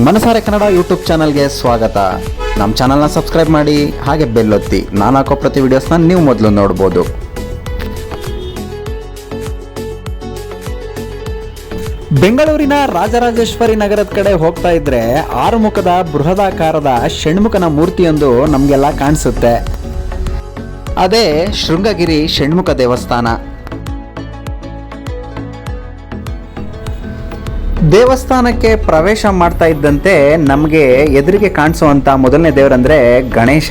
ಮನಸಾರೆ ಕನ್ನಡ ಯೂಟ್ಯೂಬ್ ಚಾನಲ್ಗೆ ಸ್ವಾಗತ. ನಮ್ಮ ಚಾನಲ್ನ ಸಬ್ಸ್ಕ್ರೈಬ್ ಮಾಡಿ, ಹಾಗೆ ಬೆಲ್ ಒತ್ತಿ. ನಾನು ಹಾಕೋ ಪ್ರತಿ ವಿಡಿಯೋಸ್ನ ನೀವು ಮೊದಲು ನೋಡ್ಬೋದು. ಬೆಂಗಳೂರಿನ ರಾಜರಾಜೇಶ್ವರಿ ನಗರದ ಕಡೆ ಹೋಗ್ತಾ ಇದ್ರೆ ಆರುಮುಖದ ಬೃಹದಾಕಾರದ ಷಣ್ಮುಖನ ಮೂರ್ತಿಯೊಂದು ನಮಗೆಲ್ಲ ಕಾಣಿಸುತ್ತೆ. ಅದೇ ಶೃಂಗಗಿರಿ ಷಣ್ಮುಖ ದೇವಸ್ಥಾನ. ದೇವಸ್ಥಾನಕ್ಕೆ ಪ್ರವೇಶ ಮಾಡ್ತಾ ಇದ್ದಂತೆ ನಮಗೆ ಎದುರಿಗೆ ಕಾಣಿಸುವಂಥ ಮೊದಲನೇ ದೇವರಂದರೆ ಗಣೇಶ.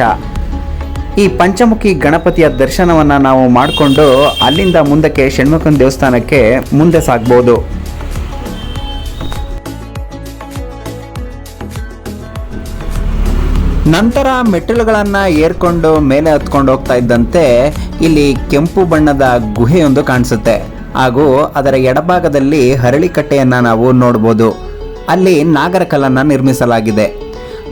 ಈ ಪಂಚಮುಖಿ ಗಣಪತಿಯ ದರ್ಶನವನ್ನು ನಾವು ಮಾಡಿಕೊಂಡು ಅಲ್ಲಿಂದ ಮುಂದಕ್ಕೆ ಷಣ್ಮುಖನ ದೇವಸ್ಥಾನಕ್ಕೆ ಮುಂದೆ ಸಾಗ್ಬೋದು. ನಂತರ ಮೆಟ್ಟಿಲುಗಳನ್ನು ಏರ್ಕೊಂಡು ಮೇಲೆ ಹತ್ಕೊಂಡು ಹೋಗ್ತಾ ಇದ್ದಂತೆ ಇಲ್ಲಿ ಕೆಂಪು ಬಣ್ಣದ ಗುಹೆಯೊಂದು ಕಾಣಿಸುತ್ತೆ. ಹಾಗೂ ಅದರ ಎಡಭಾಗದಲ್ಲಿ ಹರಳಿಕಟ್ಟೆಯನ್ನು ನಾವು ನೋಡ್ಬೋದು. ಅಲ್ಲಿ ನಾಗರಕಲ್ಲನ್ನು ನಿರ್ಮಿಸಲಾಗಿದೆ.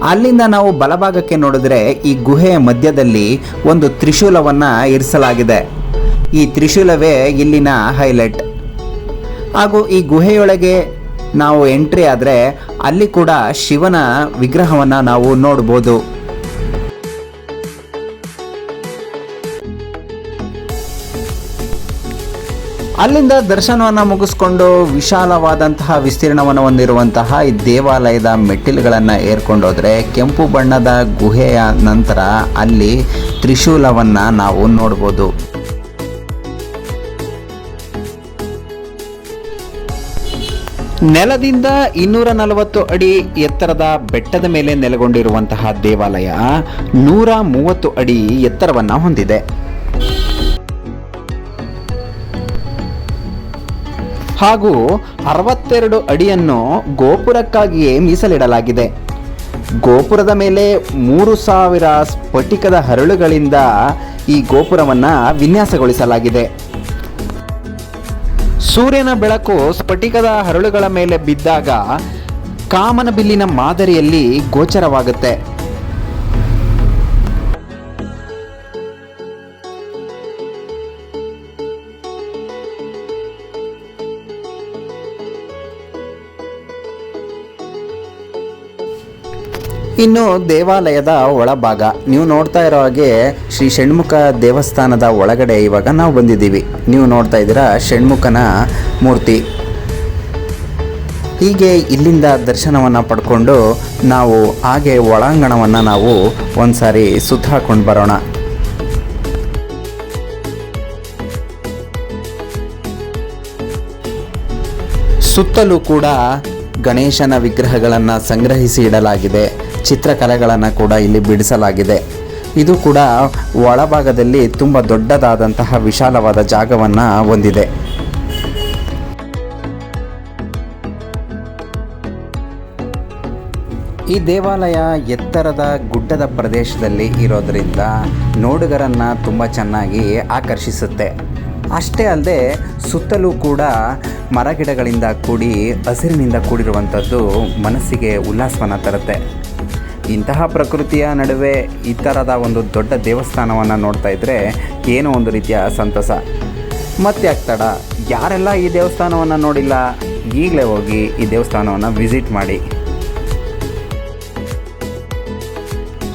ಅಲ್ಲಿಂದ ನಾವು ಬಲಭಾಗಕ್ಕೆ ನೋಡಿದ್ರೆ ಈ ಗುಹೆಯ ಮಧ್ಯದಲ್ಲಿ ಒಂದು ತ್ರಿಶೂಲವನ್ನು ಇರಿಸಲಾಗಿದೆ. ಈ ತ್ರಿಶೂಲವೇ ಇಲ್ಲಿನ ಹೈಲೈಟ್. ಹಾಗೂ ಈ ಗುಹೆಯೊಳಗೆ ನಾವು ಎಂಟ್ರಿ ಆದರೆ ಅಲ್ಲಿ ಕೂಡ ಶಿವನ ವಿಗ್ರಹವನ್ನು ನಾವು ನೋಡ್ಬೋದು. ಅಲ್ಲಿಂದ ದರ್ಶನವನ್ನು ಮುಗಿಸ್ಕೊಂಡು ವಿಶಾಲವಾದಂತಹ ವಿಸ್ತೀರ್ಣವನ್ನು ಹೊಂದಿರುವಂತಹ ಈ ದೇವಾಲಯದ ಮೆಟ್ಟಿಲುಗಳನ್ನು ಏರ್ಕೊಂಡೋದ್ರೆ ಕೆಂಪು ಬಣ್ಣದ ಗುಹೆಯ ನಂತರ ಅಲ್ಲಿ ತ್ರಿಶೂಲವನ್ನು ನಾವು ನೋಡ್ಬೋದು. ನೆಲದಿಂದ 240 ಅಡಿ ಎತ್ತರದ ಬೆಟ್ಟದ ಮೇಲೆ ನೆಲೆಗೊಂಡಿರುವಂತಹ ದೇವಾಲಯ 130 ಅಡಿ ಎತ್ತರವನ್ನು ಹೊಂದಿದೆ. ಹಾಗೂ 62 ಅಡಿಯನ್ನು ಗೋಪುರಕ್ಕಾಗಿಯೇ ಮೀಸಲಿಡಲಾಗಿದೆ. ಗೋಪುರದ ಮೇಲೆ 3000 ಸ್ಫಟಿಕದ ಹರಳುಗಳಿಂದ ಈ ಗೋಪುರವನ್ನು ವಿನ್ಯಾಸಗೊಳಿಸಲಾಗಿದೆ. ಸೂರ್ಯನ ಬೆಳಕು ಸ್ಫಟಿಕದ ಹರಳುಗಳ ಮೇಲೆ ಬಿದ್ದಾಗ ಕಾಮನಬಿಲ್ಲಿನ ಮಾದರಿಯಲ್ಲಿ ಗೋಚರವಾಗುತ್ತೆ. ಇನ್ನು ದೇವಾಲಯದ ಒಳಭಾಗ ನೀವು ನೋಡ್ತಾ ಇರೋ ಹಾಗೆ ಶ್ರೀ ಷಣ್ಮುಖ ದೇವಸ್ಥಾನದ ಒಳಗಡೆ ಇವಾಗ ನಾವು ಬಂದಿದ್ದೀವಿ. ನೀವು ನೋಡ್ತಾ ಇದ್ದೀರಾ ಷಣ್ಮುಖನ ಮೂರ್ತಿ. ಹೀಗೆ ಇಲ್ಲಿಂದ ದರ್ಶನವನ್ನು ಪಡ್ಕೊಂಡು ನಾವು ಹಾಗೆ ಒಳಾಂಗಣವನ್ನು ನಾವು ಒಂದ್ಸಾರಿ ಸುತ್ತ ಹಾಕೊಂಡು ಬರೋಣ. ಸುತ್ತಲೂ ಕೂಡ ಗಣೇಶನ ವಿಗ್ರಹಗಳನ್ನು ಸಂಗ್ರಹಿಸಿ ಇಡಲಾಗಿದೆ. ಚಿತ್ರಕಲೆಗಳನ್ನು ಕೂಡ ಇಲ್ಲಿ ಬಿಡಿಸಲಾಗಿದೆ. ಇದು ಕೂಡ ಒಳಭಾಗದಲ್ಲಿ ತುಂಬ ದೊಡ್ಡದಾದಂತಹ ವಿಶಾಲವಾದ ಜಾಗವನ್ನು ಹೊಂದಿದೆ. ಈ ದೇವಾಲಯ ಎತ್ತರದ ಗುಡ್ಡದ ಪ್ರದೇಶದಲ್ಲಿ ಇರೋದರಿಂದ ನೋಡುಗರನ್ನು ತುಂಬ ಚೆನ್ನಾಗಿ ಆಕರ್ಷಿಸುತ್ತೆ. ಅಷ್ಟೇ ಅಲ್ಲದೆ ಸುತ್ತಲೂ ಕೂಡ ಮರಗಿಡಗಳಿಂದ ಕೂಡಿ ಹಸಿರಿನಿಂದ ಕೂಡಿರುವಂಥದ್ದು ಮನಸ್ಸಿಗೆ ಉಲ್ಲಾಸವನ್ನು ತರುತ್ತೆ. ಇಂತಹ ಪ್ರಕೃತಿಯ ನಡುವೆ ಈ ಥರದ ಒಂದು ದೊಡ್ಡ ದೇವಸ್ಥಾನವನ್ನು ನೋಡ್ತಾ ಇದ್ದರೆ ಏನೋ ಒಂದು ರೀತಿಯ ಸಂತಸ. ಮತ್ತೆ ತಡ, ಯಾರೆಲ್ಲ ಈ ದೇವಸ್ಥಾನವನ್ನು ನೋಡಿಲ್ಲ ಈಗಲೇ ಹೋಗಿ ಈ ದೇವಸ್ಥಾನವನ್ನು ವಿಸಿಟ್ ಮಾಡಿ.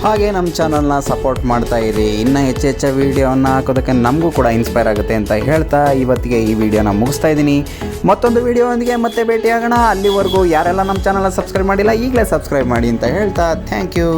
ಹಾಗೆ ನಮ್ಮ ಚಾನಲ್ನ ಸಪೋರ್ಟ್ ಮಾಡ್ತಾ ಇರಿ. ಇನ್ನೂ ಹೆಚ್ಚು ವೀಡಿಯೋವನ್ನು ಹಾಕೋದಕ್ಕೆ ನಮಗೂ ಕೂಡ ಇನ್ಸ್ಪೈರ್ ಆಗುತ್ತೆ ಅಂತ ಹೇಳ್ತಾ ಇವತ್ತಿಗೆ ಈ ವಿಡಿಯೋನ ಮುಗಿಸ್ತಾ ಇದ್ದೀನಿ. ಮತ್ತೊಂದು ವಿಡಿಯೋದೊಂದಿಗೆ ಮತ್ತೆ ಭೇಟಿಯಾಗೋಣ. ಅಲ್ಲಿವರೆಗೂ ಯಾರೆಲ್ಲ ನಮ್ಮ ಚಾನಲ್ನ ಸಬ್ಸ್ಕ್ರೈಬ್ ಮಾಡಿಲ್ಲ ಈಗಲೇ ಸಬ್ಸ್ಕ್ರೈಬ್ ಮಾಡಿ ಅಂತ ಹೇಳ್ತಾ ಥ್ಯಾಂಕ್ ಯು.